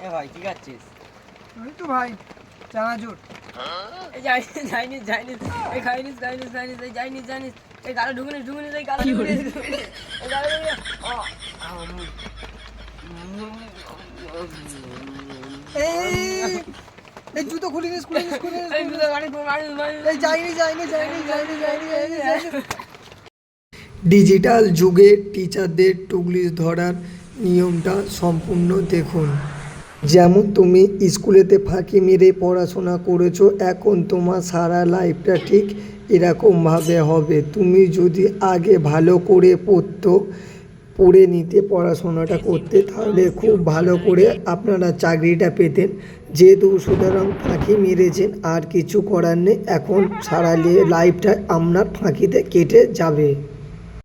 এ ভাই কি খাচ্ছিস? ওই তো ভাই চানাচুর। এই চাইনিজ চাইনিজ, এই খাইনিস খাইনিস খাইনিস, এই চাইনিজ চাইনিজ, এই গালে ঢুকুনিস ঢুকুনিস, এই গালে ঢুকুনিস, এই গালে ঢুকুনিস। এই এই জুতো খুলে নিস খুলে নিস খুলে নিস এই দুটো গাড়ি গাড়ি গাড়ি, এই যাইনি যাইনি যাইনি যাইনি যাইনি যাইনি যাইনি। ডিজিটাল যুগে টিচারদের টুকলিশ ধরার নিয়মটা সম্পূর্ণ দেখুন। যেমন তুমি স্কুলেতে ফাঁকি মেরে পড়াশোনা করেছো, এখন তোমার সারা লাইফটা ঠিক এরকমভাবে হবে। তুমি যদি আগে ভালো করে পড়ে নিতে পড়াশোনাটা করতে, তাহলে খুব ভালো করে আপনারা চাকরিটা পেতেন। যেহেতু সুতরাং ফাঁকি মেরেছেন, আর কিছু করার নেই, এখন সারা লাইফটা আপনার ফাঁকিতে কেটে যাবে।